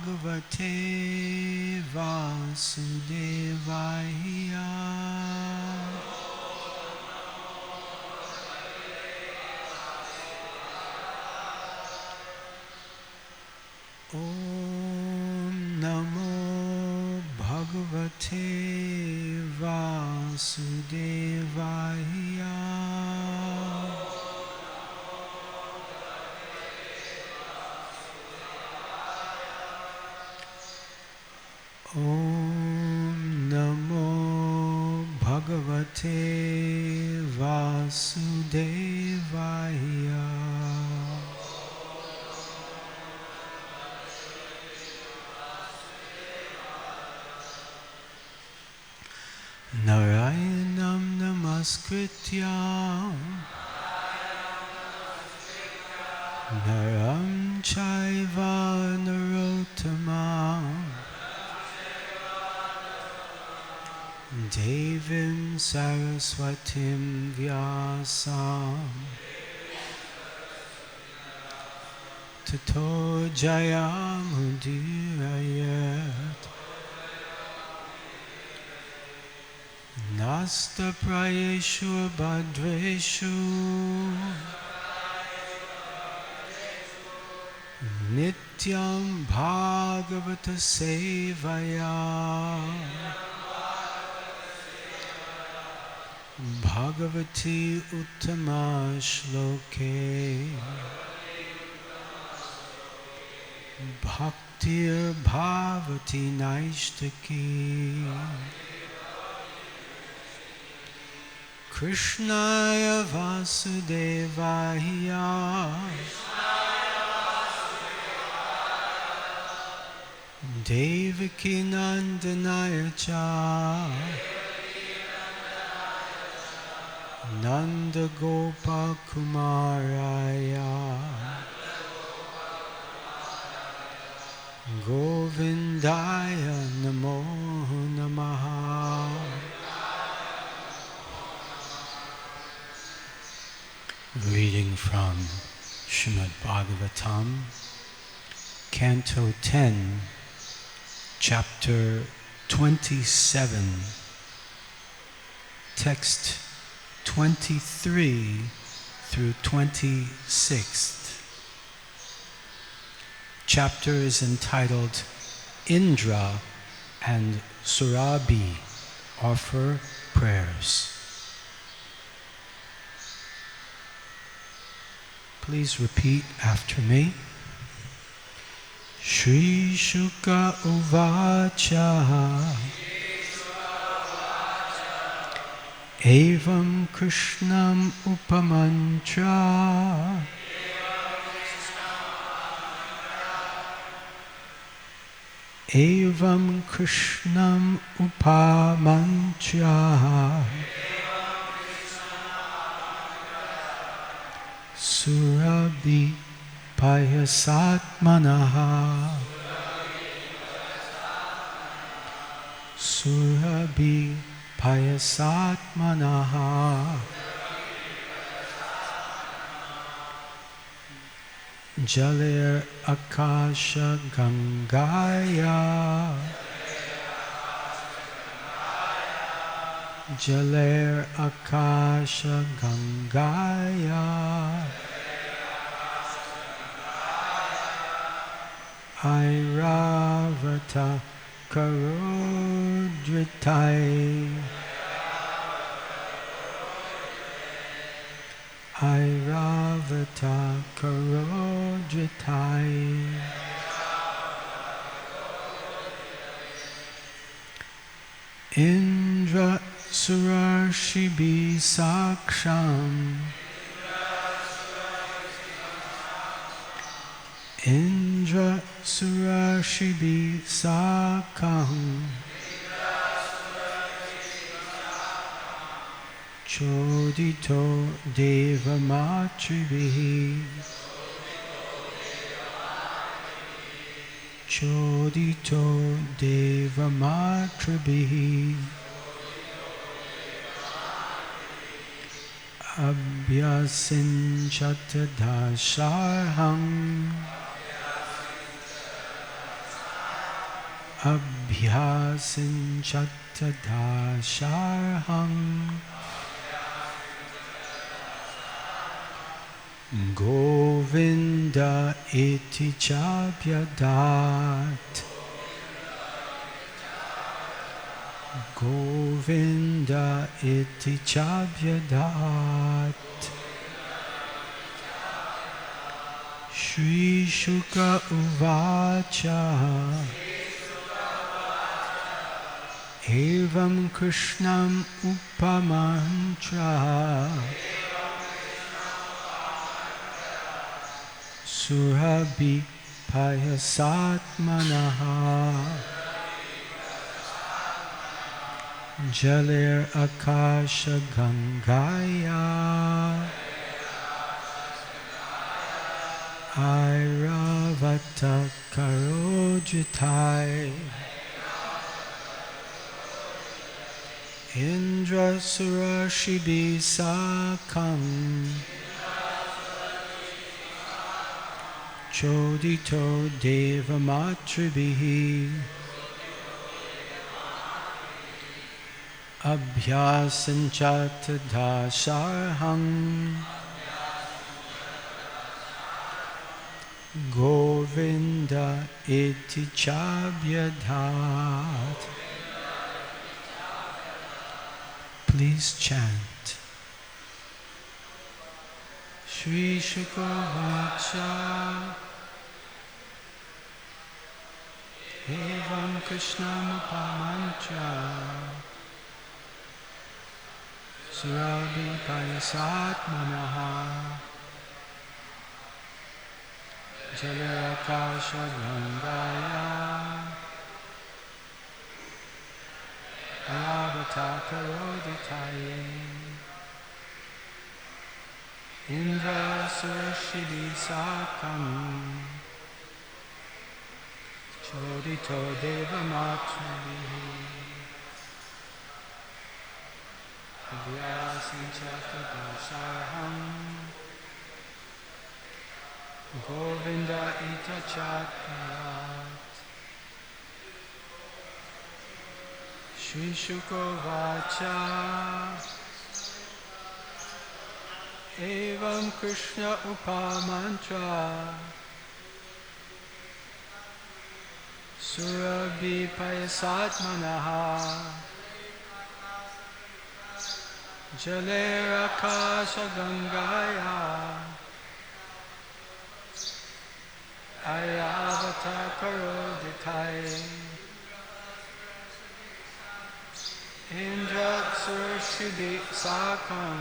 Bhagavate Vasudevaya. Om Namo Bhagavate Vasudevaya. Om Namo Bhagavate Vasudevaya. Narayanam namaskritya Naram chaiva narottamam Devim Saraswatim Vyasam Tato Jayamudirayat Nasta Prayeshu Bhadreshu Nityam Bhagavata Sevaya Bhagavati Uttama Shloke Bhaktir Bhavati Naishtaki Krishnaya Vasudevaya Devaki Nandanaya Cha Nanda Gopa Kumaraya Govindaya Namo Namaha. Reading from Srimad Bhagavatam, Canto 10, Chapter 27, Text 23 through 26. Chapter is entitled Indra and Surabhi Offer Prayers. Please repeat after me. Shri Shuka Uvacha Evam Krishnam Upamantra Evam Krishnam Upamantra Surabhi Payasatmanaha Surabhi Payasatmanaha Jaler Akasha Gangaya Jaler Akasha Gangaya Airavata Karodritai Airavata Karodritai Indra Surashibhi Saksham Indra Surashibhi Sakam Chodito Deva Matribihi Chodito Deva Matribihi Abhyasinchata Dasharham Abhyasinchattadasharham Govinda iti chabyadat Govinda iti chabyadat Shri Shuka Uvacha Evam Krishnam Upamantra Surabhi Payasatmanaha Jalir Akasha Gangaya Airavata Karojitai Indra Surashibhi Sakam Chodito Deva Matribihi Abhyasanchattadasarham Govinda iti chabyadat. Please chant. Shri Shukavacha Evam Krishnam Upamantra Surabhi Payasatmanaha Jalayakasha Gangaya Ayavata Karoditaye Indra Surashibhi Sakam Chodito Deva Matribihi Abhyasanchattadasarham Govinda ita chabyadat Shri Shukovacha Evam Krishna Upamantra Surabhi Payasatmanaha Jalerakasha Gangaya Ayavata Karoditaye Indra Surashibhi Sakam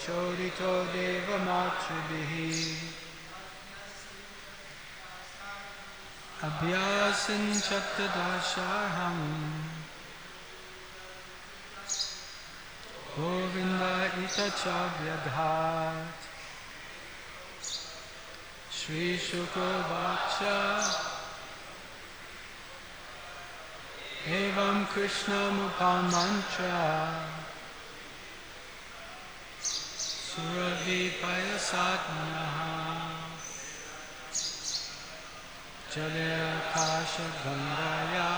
Chodito Deva Matribihi Abhyasanchattadasarham Govinda ita chabyadat Shri Shukavacha Evam Krishnam Upamantra Surabhi Payasatmanaha Jalayakasha Gangaya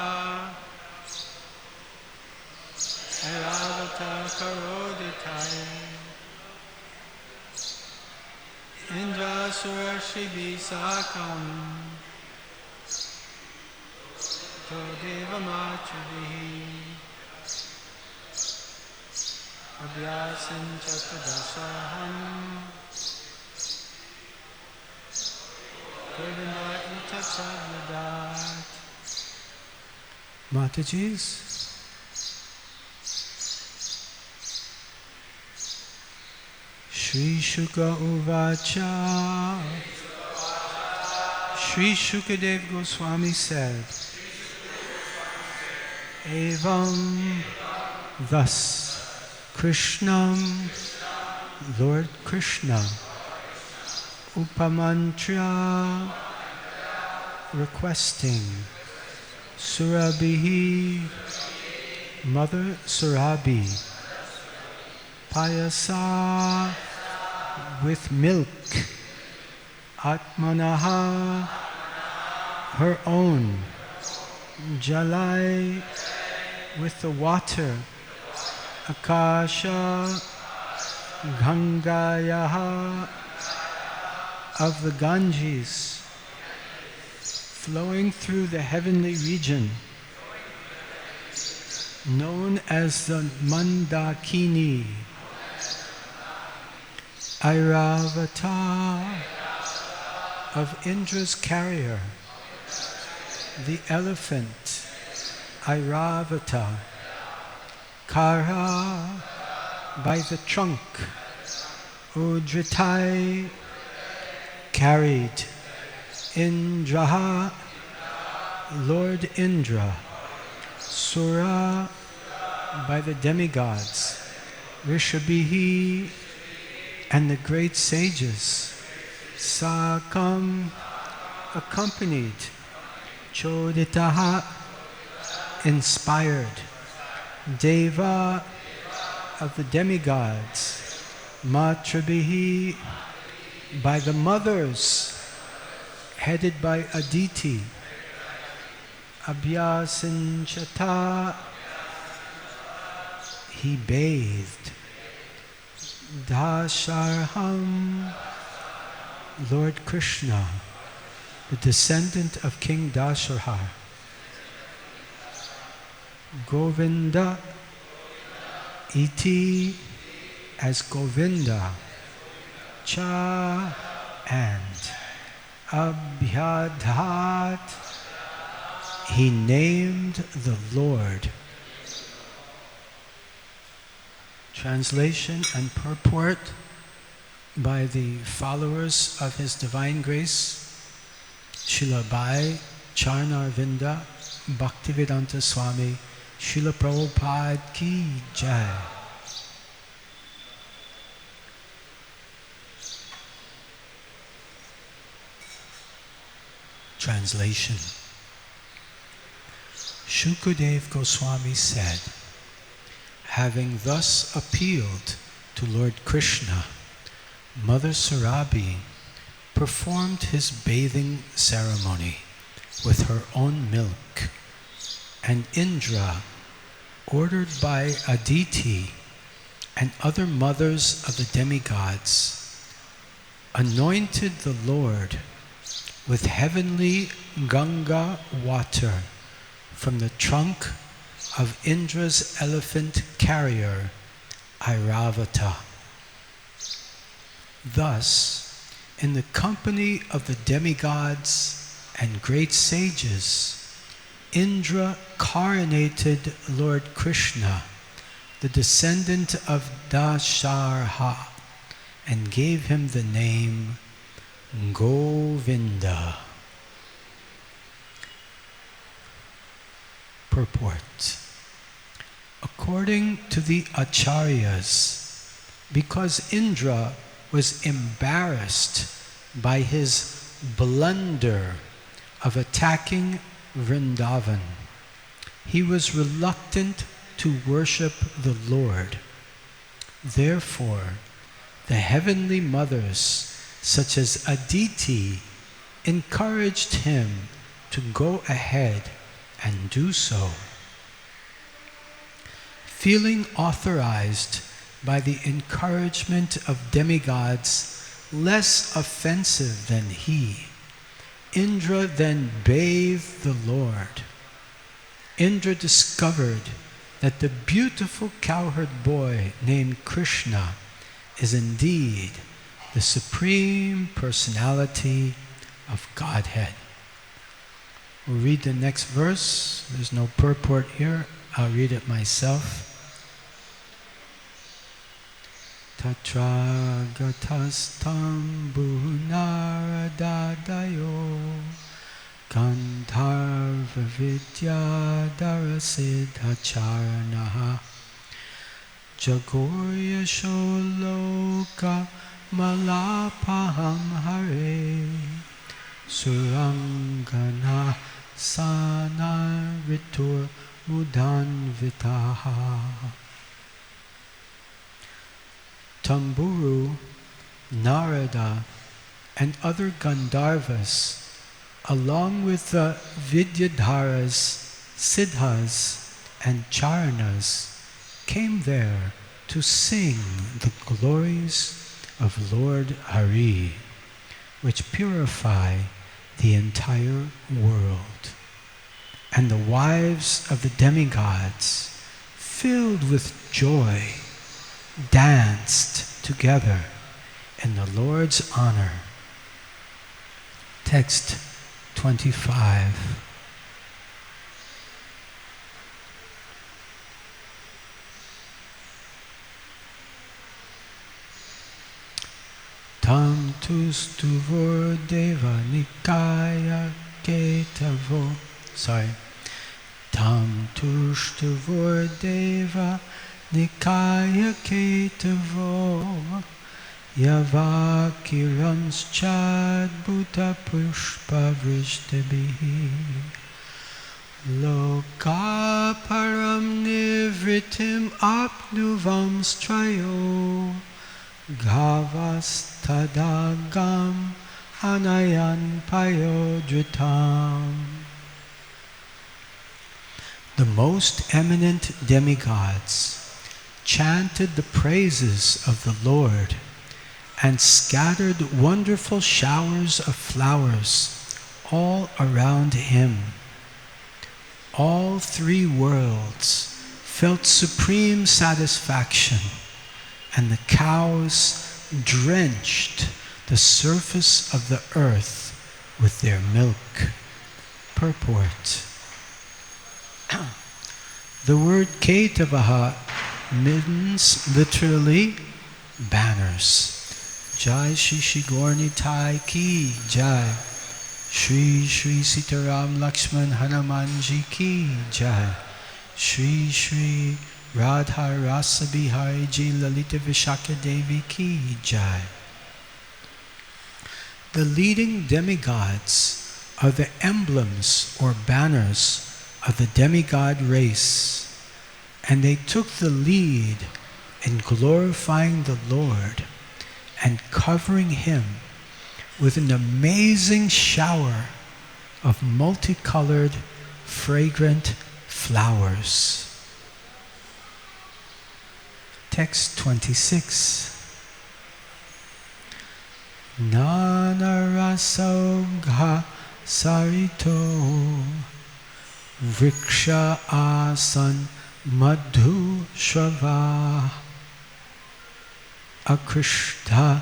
Airavata Karoditaye Indra Surashibhi Sakam Todeva Matribihi Abhyasanchattadasarham Govinda ita chabyadat. Matajis, Shri Shuka Uvacha Shri Shukadev Goswami said, Evam, thus, Krishnam, Lord Krishna, Upamantra, requesting, Surabhi, Mother Surabhi, Payasa, with milk, Atmanaha, her own jalai with the water, akasha gangayaha of the Ganges, flowing through the heavenly region, known as the Mandakini, Airavata of Indra's carrier, the elephant, Airavata, Kara by the trunk, Udritai carried, Indraha, Lord Indra, Sura by the demigods, Rishabhihi and the great sages, Sakam accompanied, Choditaha inspired, Deva of the demigods, Matrabhihi by the mothers, headed by Aditi, Abhyasinchata he bathed, Dasharham Lord Krishna, the descendant of King Dasharha, Govinda iti as Govinda, Cha and Abhyadhat he named the Lord. Translation and purport by the followers of His Divine Grace, Srila Bhai Charnarvinda Bhaktivedanta Swami Srila Prabhupada Ki Jai. Translation. Shukadev Goswami said, having thus appealed to Lord Krishna, Mother Surabhi performed his bathing ceremony with her own milk, and Indra, ordered by Aditi and other mothers of the demigods, anointed the Lord with heavenly Ganga water from the trunk of Indra's elephant carrier, Airavata. Thus, in the company of the demigods and great sages, Indra coronated Lord Krishna, the descendant of Dasharha, and gave him the name Govinda. Purport. According to the Acharyas, because Indra was embarrassed by his blunder of attacking Vrindavan, he was reluctant to worship the Lord. Therefore, the heavenly mothers, such as Aditi, encouraged him to go ahead and do so. Feeling authorized by the encouragement of demigods less offensive than he, Indra then bathed the Lord. Indra discovered that the beautiful cowherd boy named Krishna is indeed the Supreme Personality of Godhead. We'll read the next verse. There's no purport here. I'll read it myself. Tatra gatastam bunaradadayo Gandharva vidya darasiddhacharanaha Jagorya sholoka malapaham hare Surangana sana ritur mudanvitaha. Tamburu, Narada, and other Gandharvas along with the Vidyadharas, Siddhas, and Charanas, came there to sing the glories of Lord Hare, which purify the entire world. And the wives of the demigods, filled with joy, danced together in the Lord's honor. Text 25. Tam tustuvur deva nikaya ketavo. Tam tustuvur deva nikaya ketavo. Yavakiranschad bhuta pushpa vrishtabhihi. Loka param nivritim apnuvam strayo. Gavastadagam anayan payodritam. The most eminent demigods chanted the praises of the Lord and scattered wonderful showers of flowers all around him. All three worlds felt supreme satisfaction, and the cows drenched the surface of the earth with their milk. Purport. The word Ketavaha means literally banners. Jai Shri Shri Gaurnitai Ki Jai. Shri Shri Sitaram Lakshman Hanumanji Ki Jai. Shri Shri Radha Rasa Bihari Ji Lalita Vishaka Devi Ki Jai. The leading demigods are the emblems or banners of the demigod race, and they took the lead in glorifying the Lord and covering him with an amazing shower of multicolored, fragrant flowers. Text 26. Nana rasogha sarito vriksha asan madhu shrava akrishta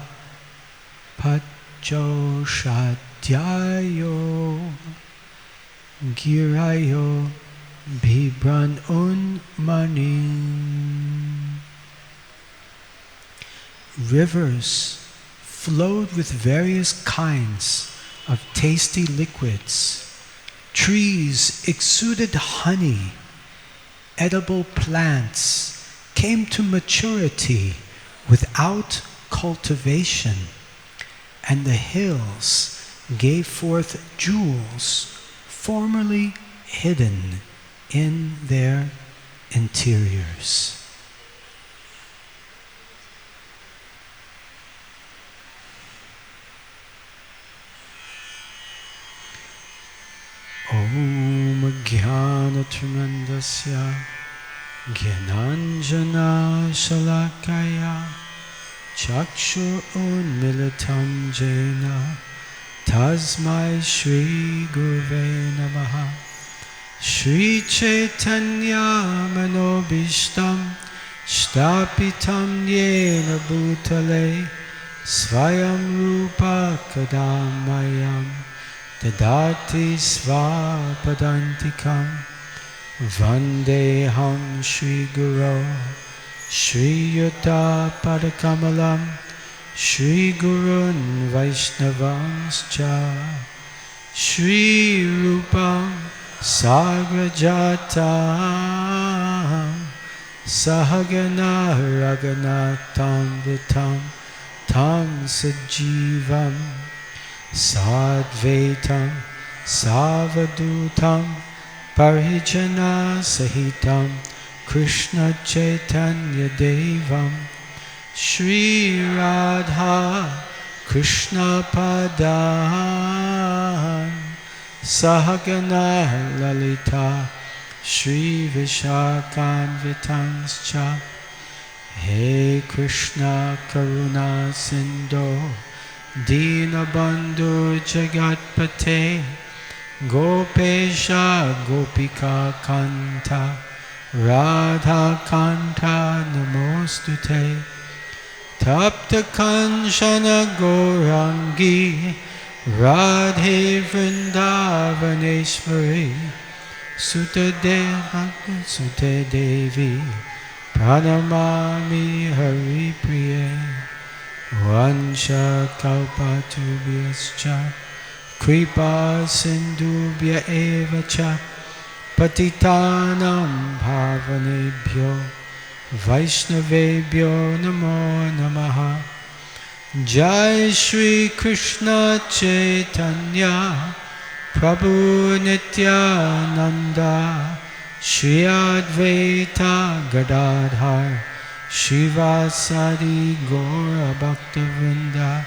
pachoshadyayo girayo bibran unmanim. Rivers flowed with various kinds of tasty liquids. Trees exuded honey. Edible plants came to maturity without cultivation, and the hills gave forth jewels formerly hidden in their interiors. Om Jnana-Tremendasya Gyananjana Shalakaya Chakshur Unmilitam Jena Tasmai Shri Guruve Namaha. Shri Chaitanya Manobishtam Shtapitam Yena Bhutale Svayam Rupa Kadamayam Dadati Svapadantikam Vandeham Shri Guru Shri Yuddha Padakamalam Shri Gurun Vaishnavanscha Shri Rupam Sagrajatam Sahagana Raghunatam Vitam Tam Sajivam Sadvaitam Savadutam Parijana Sahitam Krishna Chaitanya Devam Shri Radha Krishna Padan Sahagana Lalita Shri Vishakhanvitanscha He Krishna Karuna Sindhu Dinabandhu Jagatpate Gopesha Gopika Kanta Radha Kanta Namostute Tapta Kanchana Gaurangi Radhe Vrindavaneshwari Sute Devi Pranamami Hari Priye Vansha Kalpatubhyascha Kripa Sindhubhya Evacha Patitanam Bhavanebhyo Vaishnavebhyo Namo Namaha Jai Shri Krishna Chaitanya Prabhu Nityananda Shri Advaita Gadadhar Shivasadi Gaura Bhaktivinoda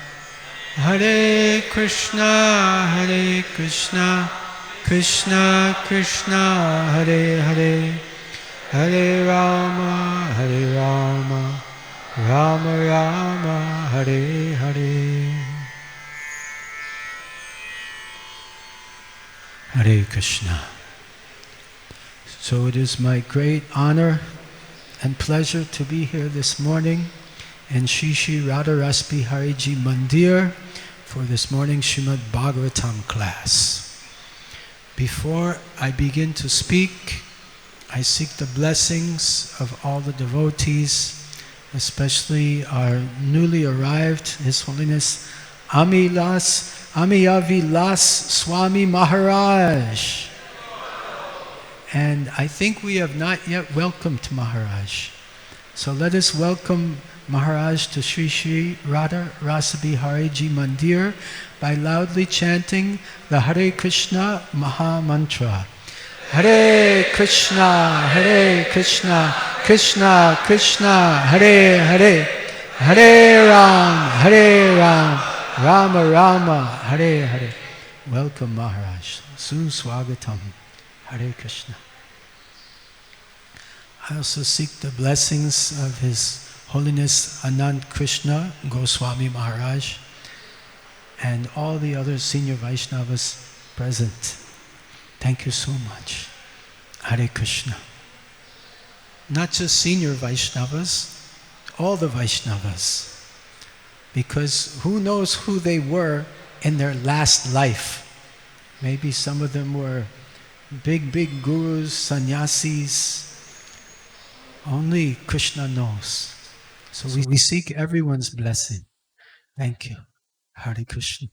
Hare Krishna Krishna Krishna Hare Hare Hare Rama Rama Rama Hare Hare Hare Krishna. So it is my great honor and pleasure to be here this morning in Shri Shri Radha Ras Bihari Ji Mandir for this morning's Srimad Bhagavatam class. Before I begin to speak, I seek the blessings of all the devotees, especially our newly arrived, His Holiness Amiyavilas Swami Maharaj. And I think we have not yet welcomed Maharaj. So let us welcome Maharaj to Shri Shri Radha Rasa Bihari Ji Mandir by loudly chanting the Hare Krishna Maha Mantra. Hare Krishna, Krishna Krishna, Hare Hare, Hare Ram, Rama Rama, Hare Hare. Welcome Maharaj. Suswagatam. Hare Krishna. I also seek the blessings of His Holiness Anant Krishna Goswami Maharaj and all the other senior Vaishnavas present. Thank you so much. Hare Krishna. Not just senior Vaishnavas, all the Vaishnavas. Because who knows who they were in their last life. Maybe some of them were big gurus, sannyasis. Only Krishna knows. So we seek everyone's blessing. Thank you. Hare Krishna.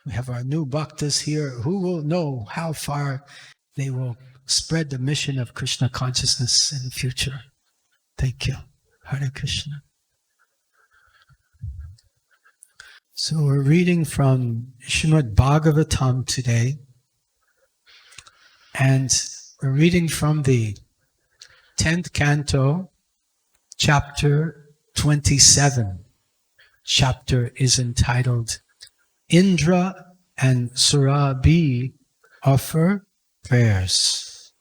We have our new bhaktas here. Who will know how far they will spread the mission of Krishna consciousness in the future? Thank you. Hare Krishna. So we're reading from Srimad Bhagavatam today. And we're reading from the 10th canto, chapter 27. Chapter is entitled Indra and Surabhi Offer Prayers.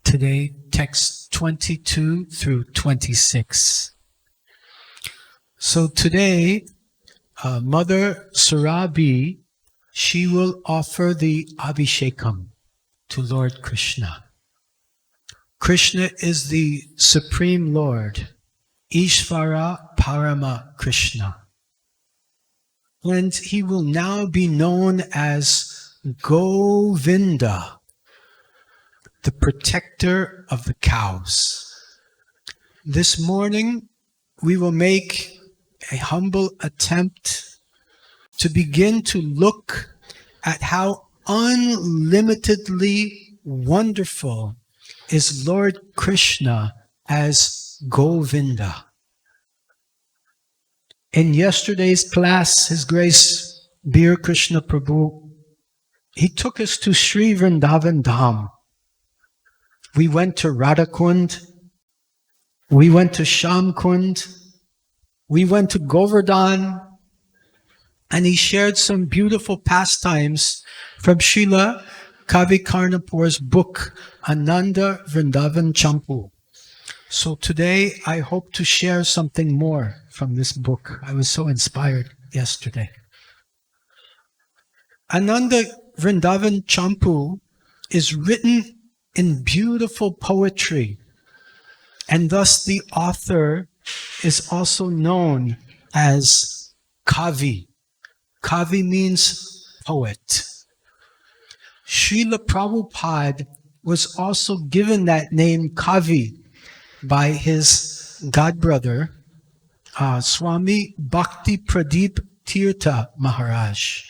Today, text 22 through 26. So today, Mother Surabhi, she will offer the Abhishekam to Lord Krishna. Krishna is the Supreme Lord, Ishvara Parama Krishna. And He will now be known as Govinda, the protector of the cows. This morning, we will make a humble attempt to begin to look at how unlimitedly wonderful is Lord Krishna as Govinda. In yesterday's class, His Grace Bir Krishna Prabhu, he took us to Sri Vrindavan Dham. We went to Radhakund, we went to Shamkund, we went to Govardhan, And he shared some beautiful pastimes from Srila Kavi Karnapur's book, Ananda Vrindavan Champu. So today I hope to share something more from this book. I was so inspired yesterday. Ananda Vrindavan Champu is written in beautiful poetry, and thus the author is also known as Kavi. Kavi means poet. Srila Prabhupada was also given that name Kavi by his godbrother, Swami Bhakti Pradeep Tirtha Maharaj,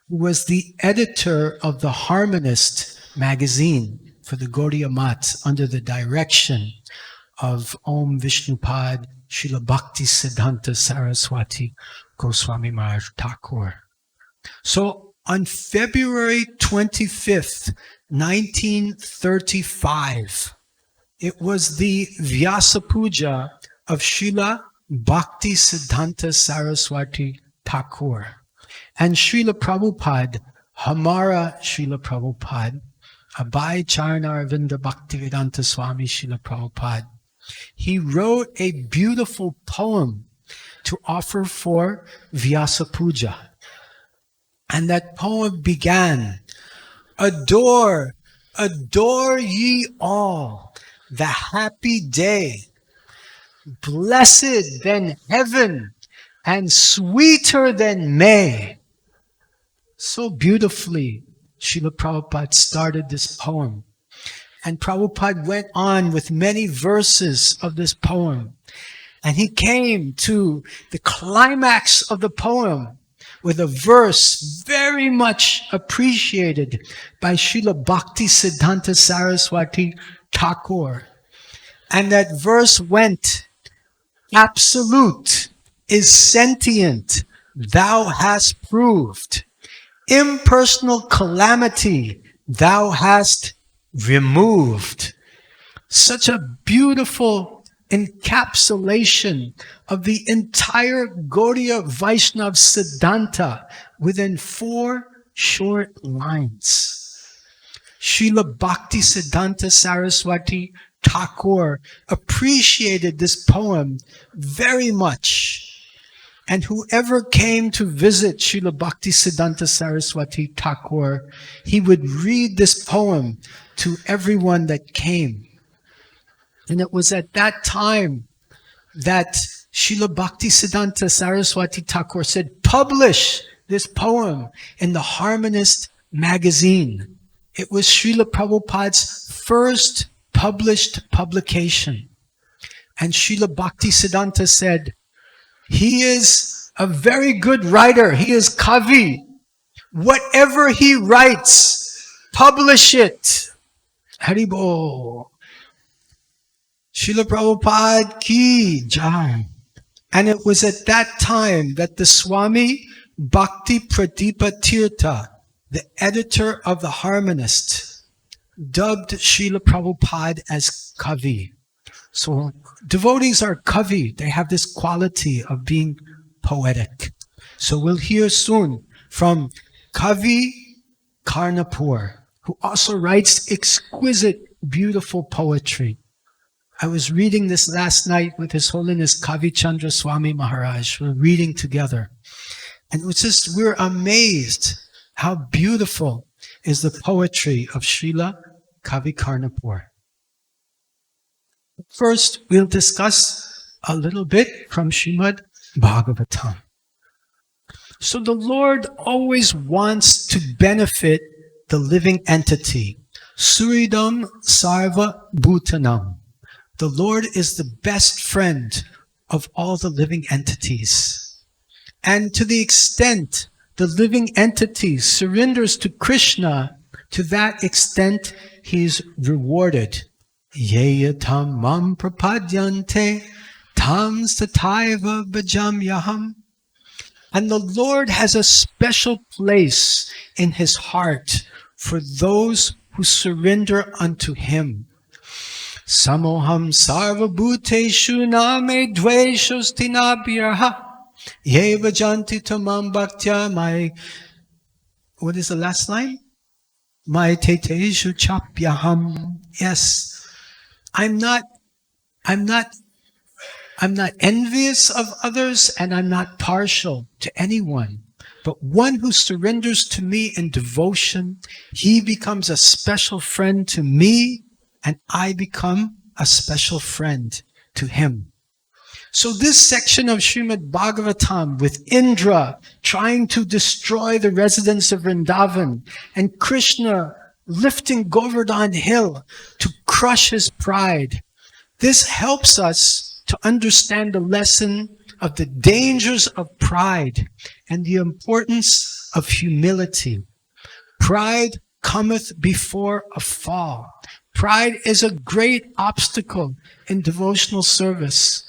who was the editor of the Harmonist magazine for the Gaudiya Mat under the direction of Om Vishnupad Srila Bhakti Siddhanta Saraswati Goswami Maharaj Thakur. So on February 25th, 1935, it was the Vyasa Puja of Srila Bhakti Siddhanta Saraswati Thakur. And Srila Prabhupada, Hamara Srila Prabhupada, Abhay Charanavinda Bhaktivedanta Swami Srila Prabhupada, he wrote a beautiful poem to offer for Vyasa Puja. And that poem began, "Adore, adore ye all the happy day, blessed than heaven and sweeter than May." So beautifully, Srila Prabhupada started this poem. And Prabhupada went on with many verses of this poem. And he came to the climax of the poem with a verse very much appreciated by Srila Bhakti Siddhanta Saraswati Thakur. And that verse went, "Absolute is sentient, thou hast proved. Impersonal calamity, thou hast removed." Such a beautiful encapsulation of the entire Gaudiya Vaishnava Siddhanta within 4 short lines. Srila Bhakti Siddhanta Saraswati Thakur appreciated this poem very much. And whoever came to visit Srila Bhakti Siddhanta Saraswati Thakur, he would read this poem to everyone that came. And it was at that time that Srila Bhakti Siddhanta Saraswati Thakur said, "Publish this poem in the Harmonist magazine." It was Srila Prabhupada's first published publication. And Srila Bhakti Siddhanta said, "He is a very good writer. He is Kavi. Whatever he writes, publish it." Haribol. Srila Prabhupada ki jai. And it was at that time that the Swami Bhakti Pradeepa Tirtha, the editor of the Harmonist, dubbed Srila Prabhupada as Kavi. So devotees are Kavi. They have this quality of being poetic. So we'll hear soon from Kavi Karnapur, who also writes exquisite, beautiful poetry. I was reading this last night with His Holiness Kavi Chandra Swami Maharaj. We're reading together. And it was just, we're amazed how beautiful is the poetry of Srila Kavi Karnapur. First, we'll discuss a little bit from Srimad Bhagavatam. So the Lord always wants to benefit the living entity. Suridam Sarva Bhutanam. The Lord is the best friend of all the living entities. And to the extent the living entity surrenders to Krishna, to that extent he is rewarded. Yeya tam mam prapadyante tam sataiva bhajamyaham. And the Lord has a special place in his heart for those who surrender unto him. Samoham sarva bhuteshu name dveshostinabhyaha Ye vajanti tamam bhaktya. What is the last line? My teteshu chapyaham. Yes, I'm not envious of others, and I'm not partial to anyone. But one who surrenders to me in devotion, he becomes a special friend to me, and I become a special friend to him. So this section of Srimad Bhagavatam, with Indra trying to destroy the residents of Vrindavan, and Krishna lifting Govardhan hill to crush his pride, this helps us to understand the lesson of the dangers of pride and the importance of humility. Pride cometh before a fall. Pride is a great obstacle in devotional service.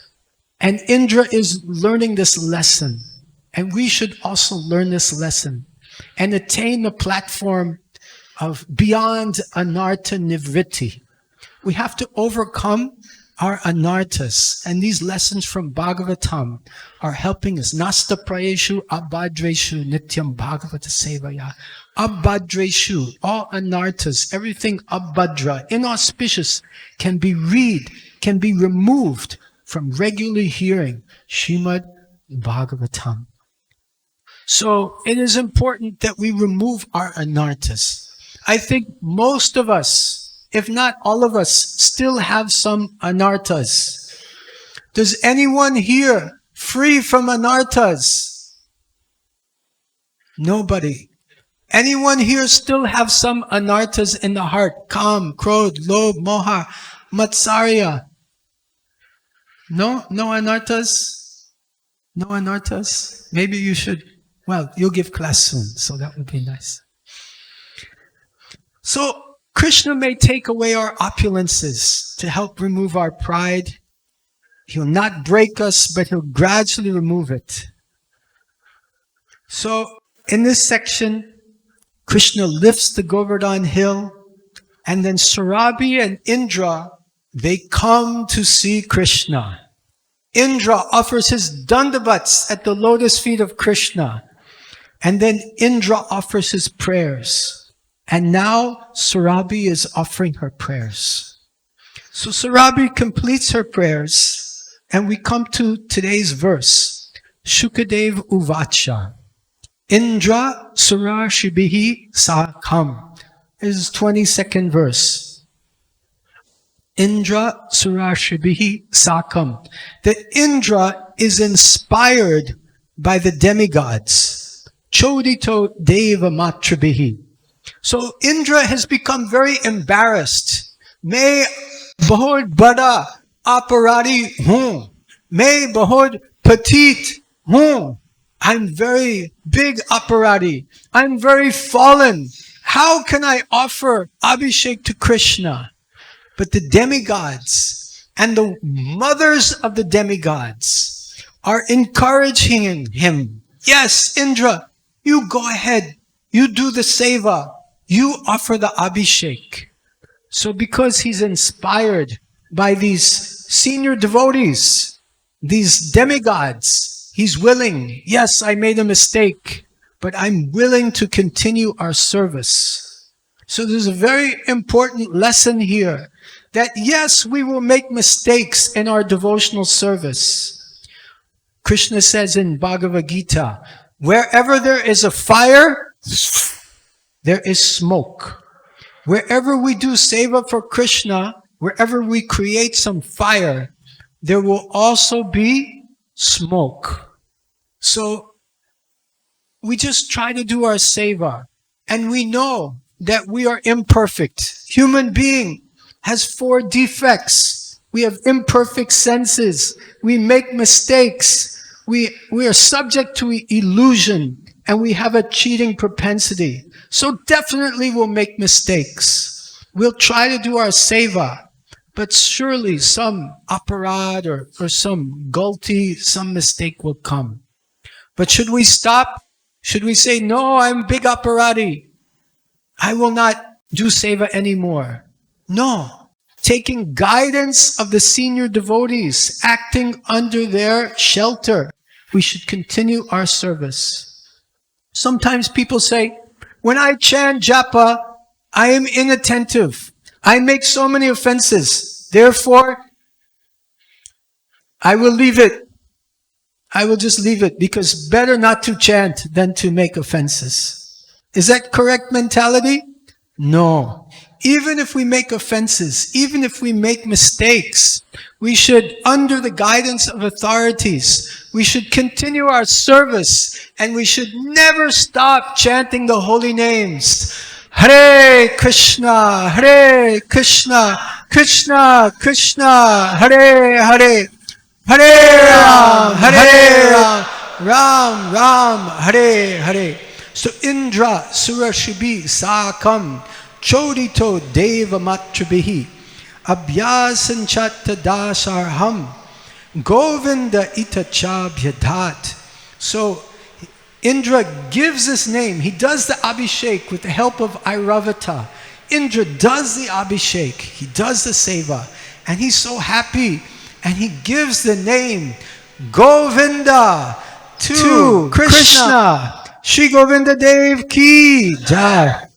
And Indra is learning this lesson. And we should also learn this lesson and attain the platform of beyond anartha nivritti. We have to overcome our anarthas. And these lessons from Bhagavatam are helping us. Nasta prayeshu abhadreshu nityam bhagavata sevaya. Abhadreshu, all anarthas, everything abhadra, inauspicious, can be removed from regularly hearing Srimad Bhagavatam. So it is important that we remove our anarthas. I think most of us, if not all of us, still have some anarthas. Does anyone here free from anarthas? Nobody. Anyone here still have some anarthas in the heart? Kam, krodh, lobh, moha, matsarya. No anarthas? No anarthas? Maybe you should, well, you'll give class soon, so that would be nice. So, Krishna may take away our opulences to help remove our pride. He'll not break us, but he'll gradually remove it. So, in this section, Krishna lifts the Govardhan hill, and then Surabhi and Indra, they come to see Krishna. Indra offers his dandavats at the lotus feet of Krishna. And then Indra offers his prayers. And now Surabhi is offering her prayers. So Surabhi completes her prayers. And we come to today's verse. Shukadev Uvacha. Indra Surashibhihi Sakham. This is 22nd verse. Indra Surashibhihi Sakam. The Indra is inspired by the demigods. Chodito Deva Matrabhihi. So Indra has become very embarrassed. May bahud bada aparadi hoon. May bahud petit hoon. I'm very big aparadi. I'm very fallen. How can I offer Abhishek to Krishna? But the demigods and the mothers of the demigods are encouraging him. Yes, Indra, you go ahead. You do the seva. You offer the Abhishek. So because he's inspired by these senior devotees, these demigods, he's willing. Yes, I made a mistake, but I'm willing to continue our service. So there's a very important lesson here. That yes, we will make mistakes in our devotional service. Krishna says in Bhagavad Gita, wherever there is a fire, there is smoke. Wherever we do seva for Krishna, wherever we create some fire, there will also be smoke. So we just try to do our seva. And we know that we are imperfect. Human being has 4 defects. We have imperfect senses. We make mistakes. We are subject to illusion, and we have a cheating propensity. So definitely we'll make mistakes. We'll try to do our seva, but surely some aparad or some gulti, some mistake will come. But should we stop? Should we say, no, I'm big aparadi. I will not do seva anymore. No. Taking guidance of the senior devotees, acting under their shelter, we should continue our service. Sometimes people say, when I chant japa, I am inattentive. I make so many offenses. Therefore, I will leave it. I will just leave it because better not to chant than to make offenses. Is that correct mentality? No. Even if we make offenses, even if we make mistakes, we should, under the guidance of authorities, we should continue our service and we should never stop chanting the holy names. Hare Krishna, Hare Krishna, Krishna Krishna, Hare Hare, Hare Ram, Hare Ram, Ram Ram, Hare Hare. So Indra Surashibhi Sakam Chodito Deva Matrabihi Abhyasanchatta Dasarham Govinda Itacha Bhyadat. So Indra gives this name. He does the Abhishek with the help of Airavata. Indra does the Abhishek. He does the Seva. And he's so happy. And he gives the name Govinda to Krishna. Shri Govinda Dev Ki Jai.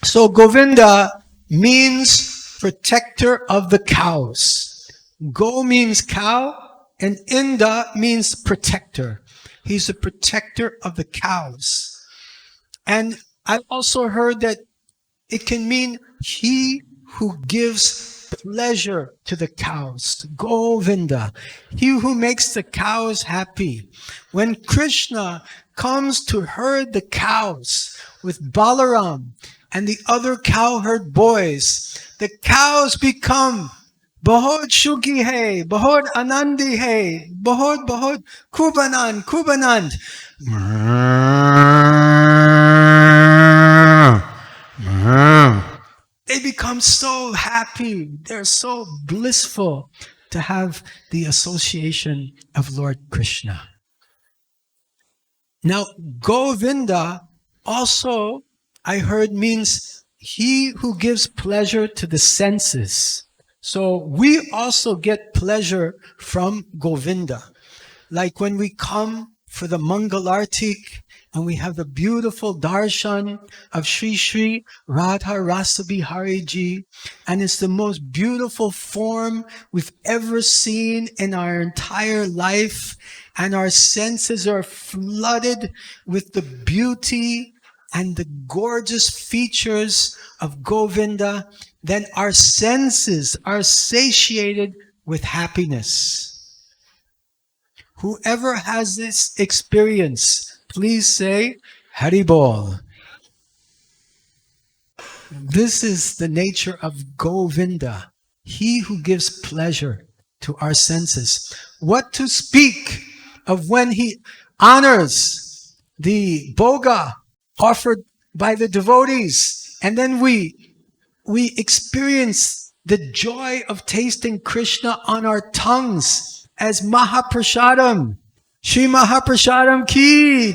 So Govinda means protector of the cows. Go means cow and Inda means protector. He's the protector of the cows. And I also heard that it can mean he who gives pleasure to the cows. Govinda. He who makes the cows happy. When Krishna comes to herd the cows with Balaram and the other cowherd boys, the cows become Bahod Shugi Hai, Bahod Anandi Hai, Bahod Kubanand, Kubanand. They become so happy. They're so blissful to have the association of Lord Krishna. Now, Govinda also, I heard, means he who gives pleasure to the senses. So we also get pleasure from Govinda. Like when we come for the Mangalartik and we have the beautiful darshan of Sri Sri Radha Rasabihari Ji, and it's the most beautiful form we've ever seen in our entire life, and our senses are flooded with the beauty and the gorgeous features of Govinda, then our senses are satiated with happiness. Whoever has this experience, please say, Haribol. This is the nature of Govinda, he who gives pleasure to our senses. What to speak of when he honors the boga offered by the devotees, and then we experience the joy of tasting Krishna on our tongues as Mahaprasadam. Shri Mahaprasadam ki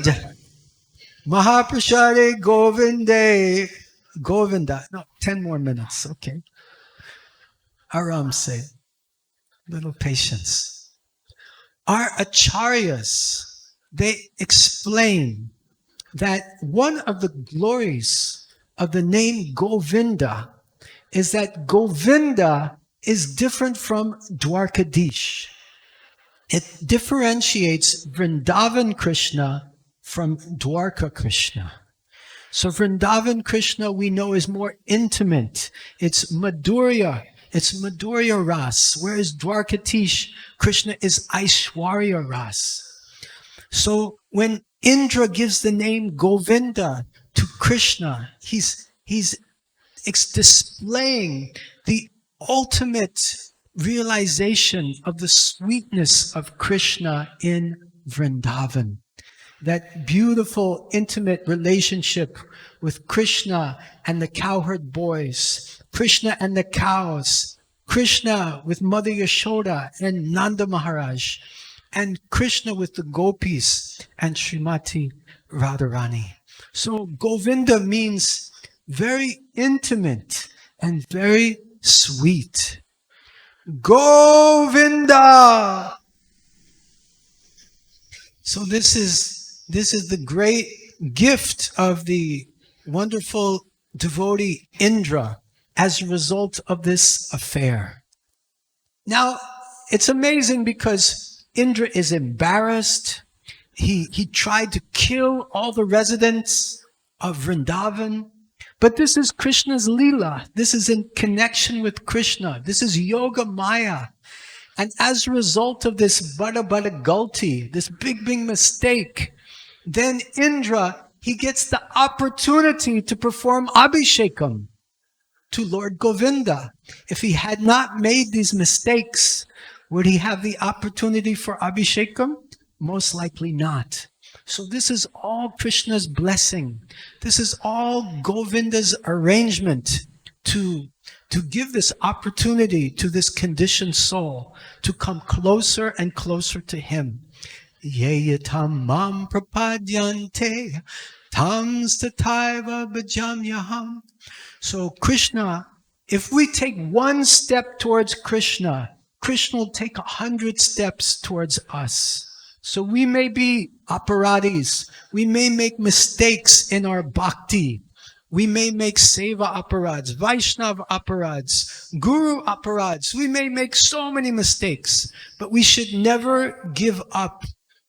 Mahaprasade Govinde. Govinda. No, 10 more minutes. Okay. Aram say, little patience. Our acharyas, they explain that one of the glories of the name Govinda is that Govinda is different from Dwarkadish. It differentiates Vrindavan Krishna from Dwarka Krishna. So Vrindavan Krishna we know is more intimate. It's Madhurya. It's Madhurya Ras. Whereas Dwarkadish Krishna is Aishwarya Ras. So when Indra gives the name Govinda to Krishna, he's displaying the ultimate realization of the sweetness of Krishna in Vrindavan. That beautiful, intimate relationship with Krishna and the cowherd boys, Krishna and the cows, Krishna with Mother Yashoda and Nanda Maharaj, and Krishna with the gopis and Srimati Radharani. So Govinda means very intimate and very sweet. Govinda! So this is the great gift of the wonderful devotee Indra as a result of this affair. Now, it's amazing because Indra is embarrassed. He tried to kill all the residents of Vrindavan. But this is Krishna's Leela. This is in connection with Krishna. This is Yoga Maya. And as a result of this bada gulti, this big mistake, then Indra, he gets the opportunity to perform Abhishekam to Lord Govinda. If he had not made these mistakes, would he have the opportunity for Abhishekam? Most likely not. So this is all Krishna's blessing. This is all Govinda's arrangement to give this opportunity to this conditioned soul to come closer and closer to him. Yeyatam mam prapadyante tam stataiva bhajamyaham. So Krishna, if we take one step towards Krishna, Krishna will take 100 steps towards us. So we may be aparadis. We may make mistakes in our bhakti. We may make seva aparads, Vaishnava aparads, Guru aparads. We may make so many mistakes, but we should never give up.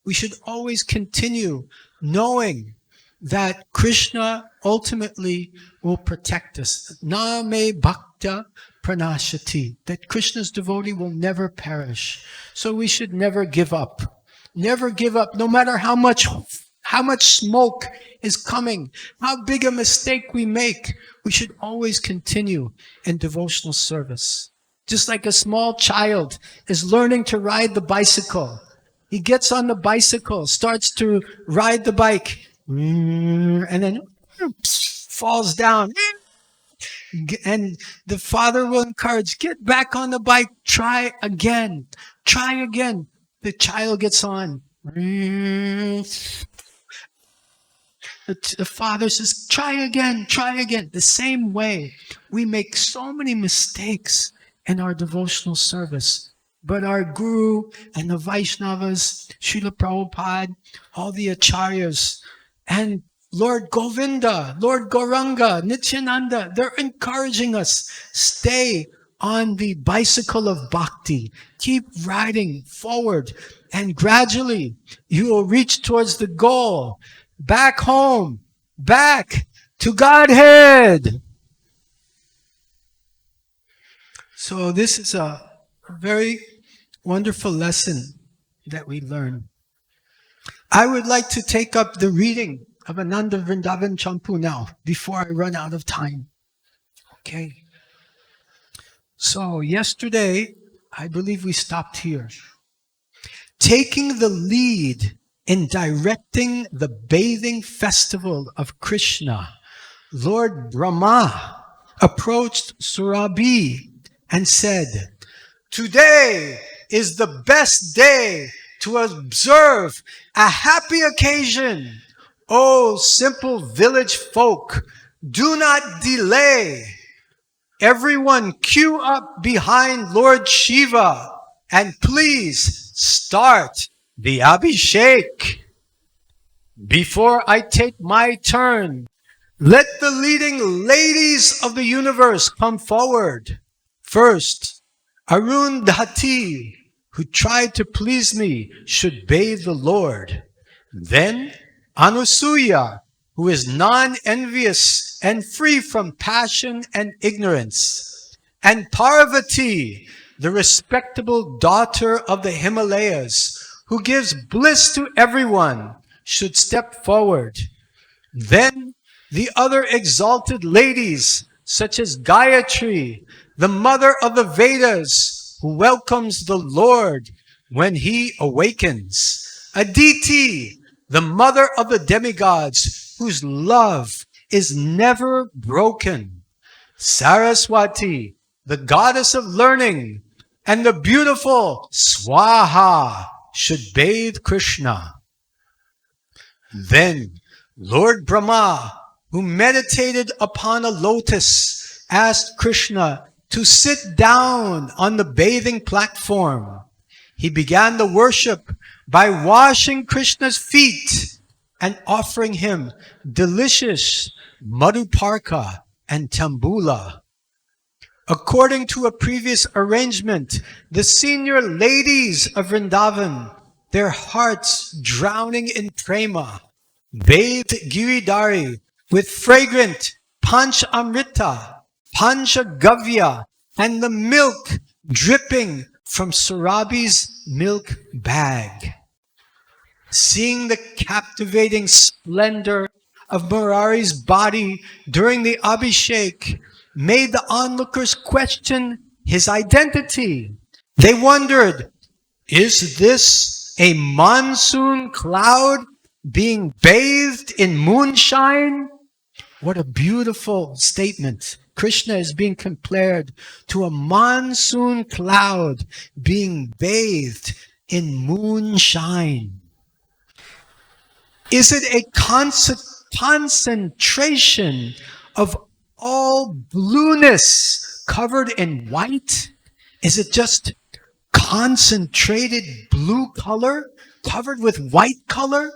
We should always continue knowing that Krishna ultimately will protect us. Na me bhakta pranashati. That Krishna's devotee will never perish. So we should never give up. Never give up, no matter how much smoke is coming, how big a mistake we make. We should always continue in devotional service. Just like a small child is learning to ride the bicycle. He gets on the bicycle, starts to ride the bike, and then falls down. And the father will encourage, get back on the bike, try again, try again. The child gets on. The father says, try again, try again. The same way, we make so many mistakes in our devotional service. But our Guru and the Vaishnavas, Srila Prabhupada, all the Acharyas, and Lord Govinda, Lord Gauranga, Nityananda, they're encouraging us, stay on the bicycle of bhakti. Keep riding forward, and gradually you will reach towards the goal. Back home, back to Godhead. So this is a very wonderful lesson that we learn. I would like to take up the reading of Ananda Vrindavan Champu now, before I run out of time. Okay. So yesterday, I believe we stopped here. Taking the lead in directing the bathing festival of Krishna, Lord Brahma approached Surabhi and said, "Today is the best day to observe a happy occasion. O simple village folk, do not delay. Everyone queue up behind Lord Shiva and please start the Abhishek. Before I take my turn, let the leading ladies of the universe come forward. First, Arundhati, who tried to please me, should bathe the Lord. Then, Anusuya, who is non-envious and free from passion and ignorance. And Parvati, the respectable daughter of the Himalayas, who gives bliss to everyone, should step forward. Then the other exalted ladies, such as Gayatri, the mother of the Vedas, who welcomes the Lord when he awakens. Aditi, the mother of the demigods, whose love is never broken. Saraswati, the goddess of learning, and the beautiful Swaha should bathe Krishna. Then Lord Brahma, who meditated upon a lotus, asked Krishna to sit down on the bathing platform. He began the worship by washing Krishna's feet and offering him delicious madhuparka and tambula. According to a previous arrangement, the senior ladies of Vrindavan, their hearts drowning in prema, bathed Giridhari with fragrant Panch Amrita, Panchagavya, and the milk dripping from Surabi's milk bag. Seeing the captivating splendor of Murari's body during the Abhishek made the onlookers question his identity. They wondered, is this a monsoon cloud being bathed in moonshine? What a beautiful statement. Krishna is being compared to a monsoon cloud being bathed in moonshine. Is it a concentration of all blueness covered in white? Is it just concentrated blue color covered with white color?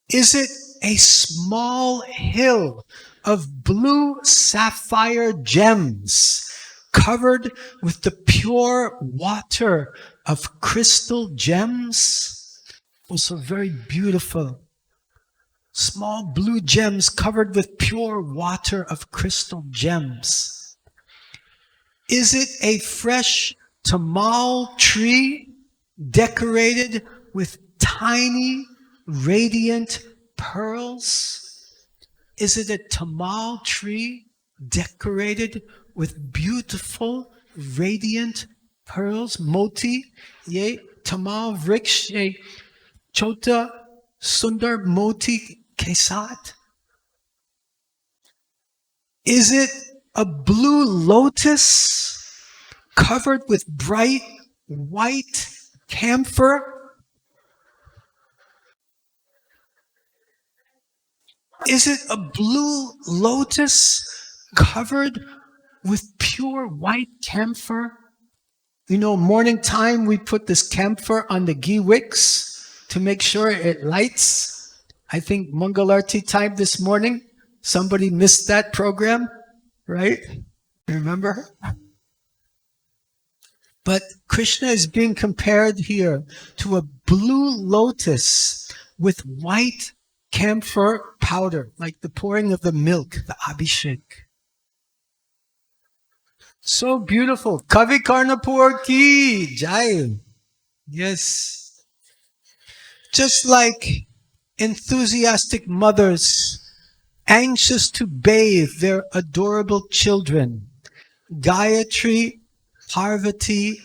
Is it a small hill of blue sapphire gems covered with the pure water of crystal gems? Also very beautiful. Small blue gems covered with pure water of crystal gems. Is it a fresh tamal tree decorated with tiny radiant pearls? Is it a tamal tree decorated with beautiful radiant pearls? Moti ye tamal vriksh ye chota sundar moti kesat? Is it a blue lotus covered with bright white camphor? Is it a blue lotus covered with pure white camphor? You know, morning time we put this camphor on the ghee wicks to make sure it lights. I think Mangalarti time this morning, somebody missed that program, right? Remember? But Krishna is being compared here to a blue lotus with white camphor powder, like the pouring of the milk, the abhishek. So beautiful. Kavi Karnapur ki jai. Yes. Just like enthusiastic mothers anxious to bathe their adorable children, Gayatri, Parvati,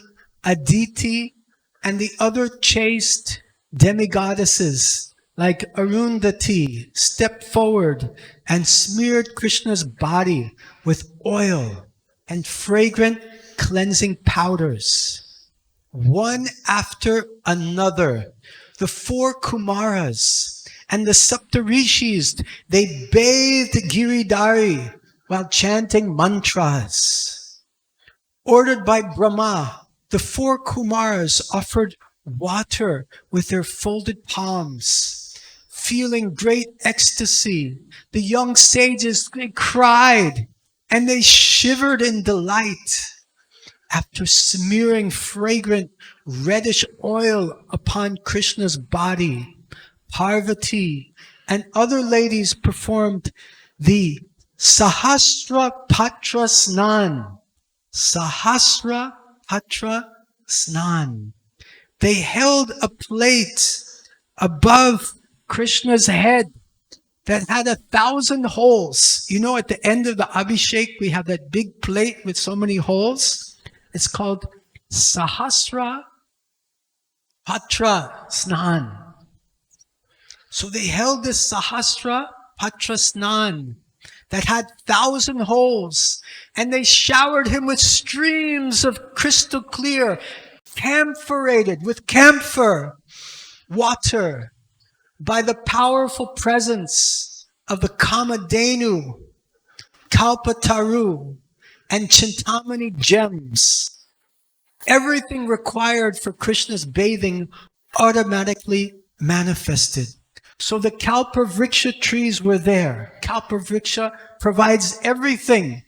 Aditi, and the other chaste demigoddesses like Arundhati stepped forward and smeared Krishna's body with oil and fragrant cleansing powders. One after another, the four Kumaras and the Saptarishis, they bathed Giridhari while chanting mantras. Ordered by Brahma, the four Kumaras offered water with their folded palms. Feeling great ecstasy, the young sages, they cried and they shivered in delight. After smearing fragrant reddish oil upon Krishna's body, Parvati and other ladies performed the Sahasra Patra Snan. Sahasra Patra Snan. They held a plate above Krishna's head that had 1,000 holes. You know, at the end of the Abhishek, we have that big plate with so many holes. It's called Sahasra Patra Snan. So they held this Sahasra Patra Snan that had 1,000 holes, and they showered him with streams of crystal clear, camphorated with camphor water by the powerful presence of the Kamadhenu, Kalpataru, and Chintamani gems. Everything required for Krishna's bathing automatically manifested. So the Kalpavriksha trees were there. Kalpavriksha provides everything.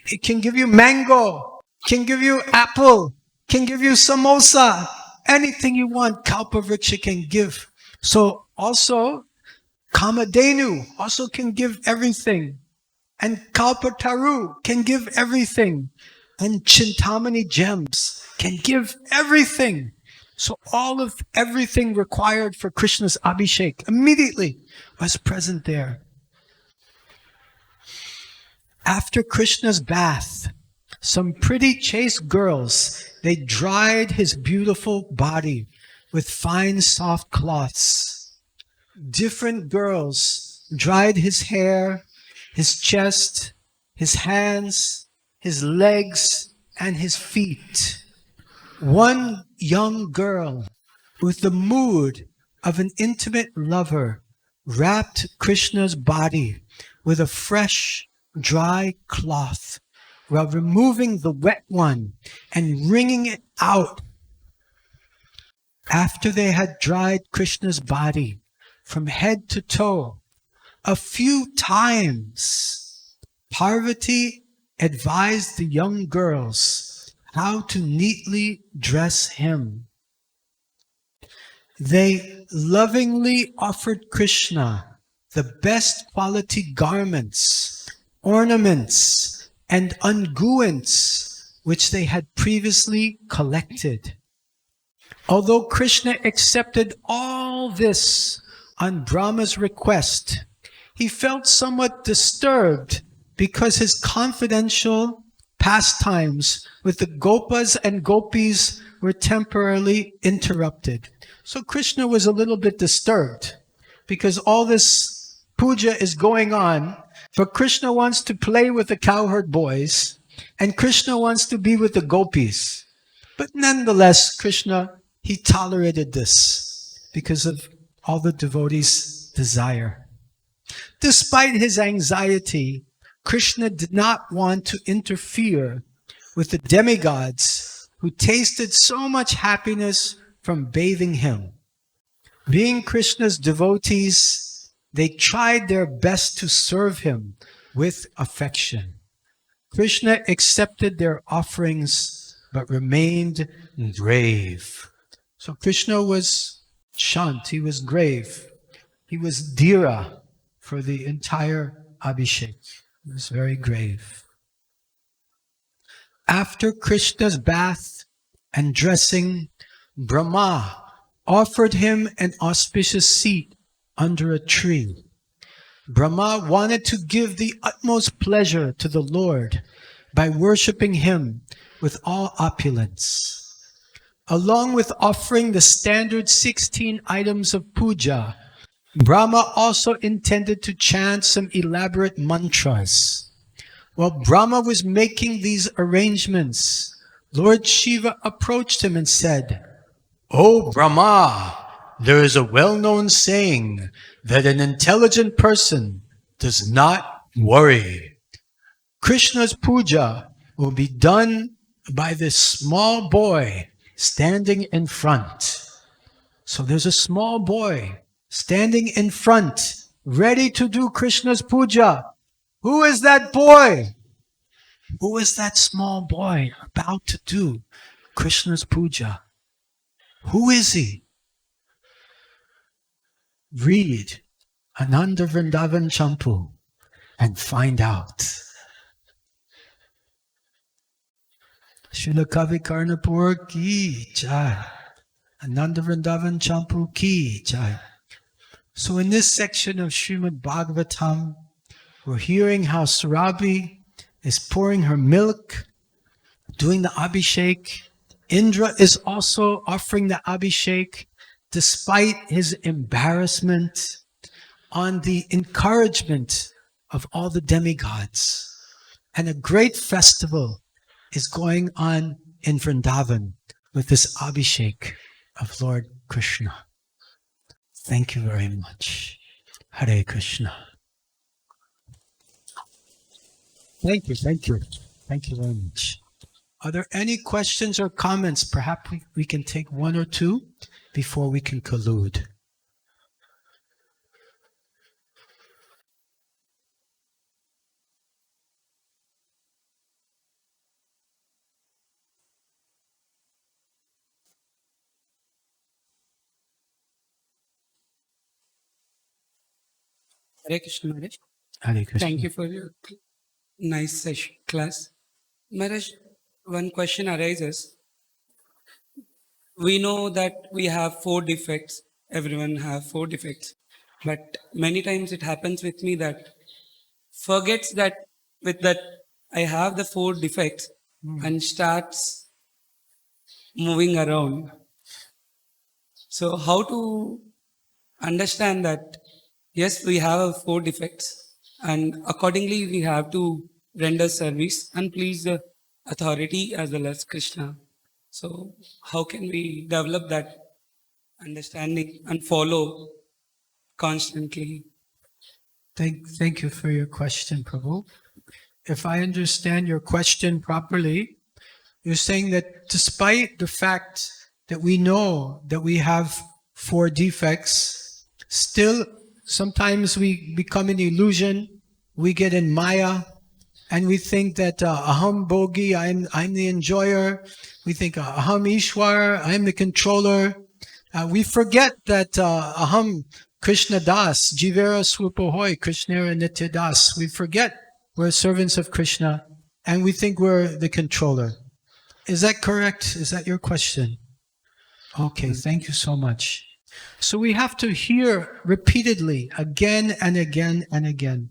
It can give you mango, can give you apple, can give you samosa. Anything you want, Kalpavriksha can give. So also, Kamadenu also can give everything. And Kalpataru can give everything. And Chintamani gems can give everything. So all of everything required for Krishna's Abhishek immediately was present there. After Krishna's bath, some pretty chaste girls, they dried his beautiful body with fine soft cloths. Different girls dried his hair, his chest, his hands, his legs, and his feet. One young girl, with the mood of an intimate lover, wrapped Krishna's body with a fresh, dry cloth, while removing the wet one and wringing it out. After they had dried Krishna's body from head to toe a few times, Parvati advised the young girls how to neatly dress him. They lovingly offered Krishna the best quality garments, ornaments, and unguents which they had previously collected. Although Krishna accepted all this on Brahma's request, he felt somewhat disturbed because his confidential pastimes with the Gopas and Gopis were temporarily interrupted. So Krishna was a little bit disturbed because all this puja is going on, but Krishna wants to play with the cowherd boys and Krishna wants to be with the Gopis. But nonetheless, Krishna, he tolerated this because of all the devotees' desire. Despite his anxiety, Krishna did not want to interfere with the demigods who tasted so much happiness from bathing him. Being Krishna's devotees, they tried their best to serve him with affection. Krishna accepted their offerings but remained grave. So Krishna was shant, he was grave. He was dhira for the entire Abhishek. He was very grave. After Krishna's bath and dressing, Brahma offered him an auspicious seat under a tree. Brahma wanted to give the utmost pleasure to the Lord by worshipping him with all opulence. Along with offering the standard 16 items of puja, Brahma also intended to chant some elaborate mantras. While Brahma was making these arrangements, Lord Shiva approached him and said, "O Brahma, there is a well-known saying that an intelligent person does not worry. Krishna's puja will be done by this small boy standing in front." So there's a small boy standing in front, ready to do Krishna's puja. Who is that boy? Who is that small boy about to do Krishna's puja? Who is he? Read Ananda Vrindavan Champu and find out. Srila Kavi Karnapur ki jai. Ananda Vrindavan Champu ki jai. So in this section of Srimad Bhagavatam, we're hearing how Surabhi is pouring her milk, doing the Abhishek. Indra is also offering the Abhishek despite his embarrassment, on the encouragement of all the demigods. And a great festival is going on in Vrindavan with this Abhishek of Lord Krishna. Thank you very much. Hare Krishna. Thank you. Thank you very much. Are there any questions or comments? Perhaps we can take one or two before we can conclude. Hare Krishna, Maharaj. Hare Krishna. Thank you for your nice session, class. Maharaj, one question arises. We know that we have four defects. Everyone have four defects. But many times it happens with me that forgets that with that I have the four defects and starts moving around. So how to understand that yes, we have four defects and accordingly we have to render service and please the authority as well as Krishna. So how can we develop that understanding and follow constantly? Thank you for your question, Prabhu. If I understand your question properly, you're saying that despite the fact that we know that we have four defects, still sometimes we become an illusion, we get in Maya, and we think that aham bogi, I'm the enjoyer. We think aham ishwar, I'm the controller. We forget that aham Krishna das, jivera swapohoy, Krishnera nitya das. We forget we're servants of Krishna, and we think we're the controller. Is that correct? Is that your question? Okay, thank you so much. So we have to hear repeatedly, again and again and again.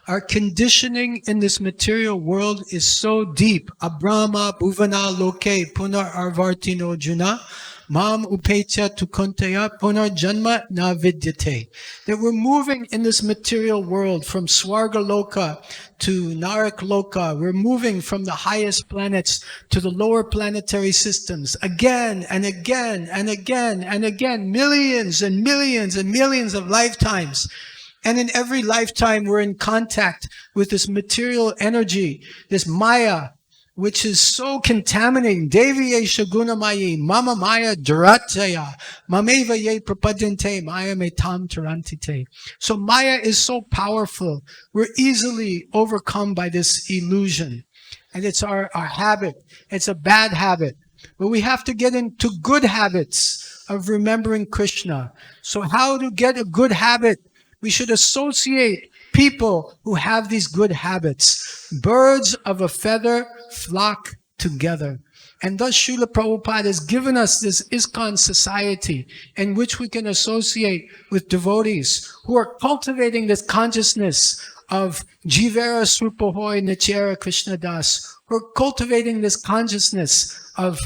Our conditioning in this material world is so deep. Abrahma bhuvana loke punar arvartino juna mam upecha tukonteya punar janma na vidyate. That we're moving in this material world from Swarga Loka to Narak Loka. We're moving from the highest planets to the lower planetary systems again and again and again and again, millions and millions and millions of lifetimes. And in every lifetime, we're in contact with this material energy, this Maya, which is so contaminating. Devi ye shagunamayi, mama maya durataya, mameva ye prapadinte, maya metam tarantite. So Maya is so powerful. We're easily overcome by this illusion. And it's our habit. It's a bad habit. But we have to get into good habits of remembering Krishna. So how to get a good habit? We should associate people who have these good habits. Birds of a feather flock together. And thus Srila Prabhupada has given us this ISKCON society in which we can associate with devotees who are cultivating this consciousness of Jivera Srupahoy Nityera Krishna Das, who are cultivating this consciousness of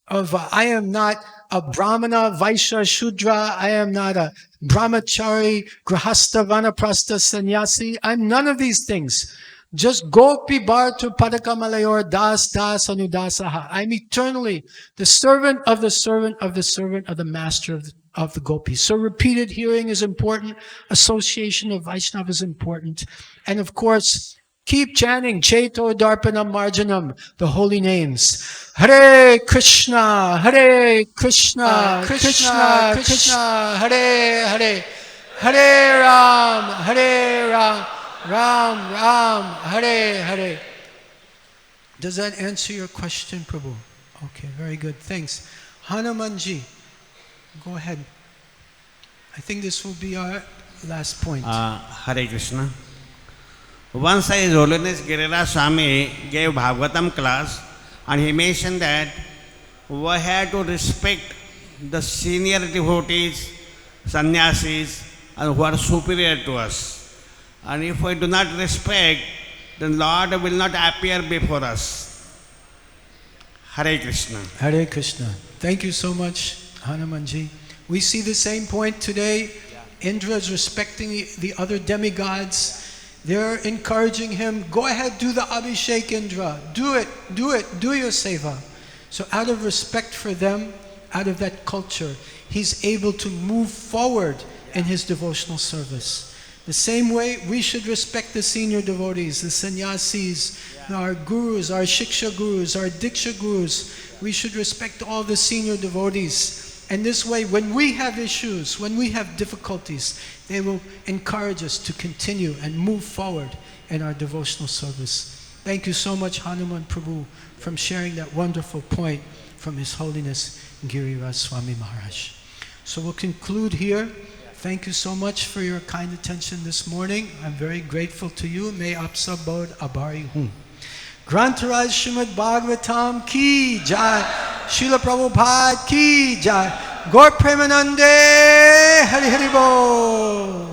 I am not a Brahmana, Vaishya, Shudra. I am not a Brahmachari, Grahastha, Vanaprastha, Sannyasi. I'm none of these things. Just Gopi Bhartu Padakamalayur Das Das Anudasaha. I'm eternally the servant of the servant of the servant of the master of the gopis. So repeated hearing is important. Association of Vaishnava is important. And of course, keep chanting Chaito Darpanam Marjanam, the holy names. Hare Krishna, Hare Krishna, Krishna, Krishna, Hare Hare, Hare Ram, Ram Ram, Hare Hare. Does that answer your question, Prabhu? Okay, very good. Thanks. Hanumanji, go ahead. I think this will be our last point. Hare Krishna. Once His Holiness Girira Swami gave Bhagavatam class and he mentioned that we have to respect the senior devotees, sannyasis, and who are superior to us. And if we do not respect, then Lord will not appear before us. Hare Krishna. Hare Krishna. Thank you so much, Hanumanji. We see the same point today. Indra is respecting the other demigods. They're encouraging him, go ahead, do the Abhishek, Indra. Do it, do your seva. So out of respect for them, out of that culture, he's able to move forward in his devotional service. The same way we should respect the senior devotees, the sannyasis, our gurus, our shiksha gurus, our diksha gurus. We should respect all the senior devotees. And this way, when we have issues, when we have difficulties, they will encourage us to continue and move forward in our devotional service. Thank you so much, Hanuman Prabhu, for sharing that wonderful point from His Holiness Giriraj Swami Maharaj. So we'll conclude here. Thank you so much for your kind attention this morning. I'm very grateful to you. May aap sab bahut abhari hoon. Grantaraj Srimad Bhagavatam ki jai. Srila Prabhupada ki jai. Gaur Premanande Hari Hari Bol.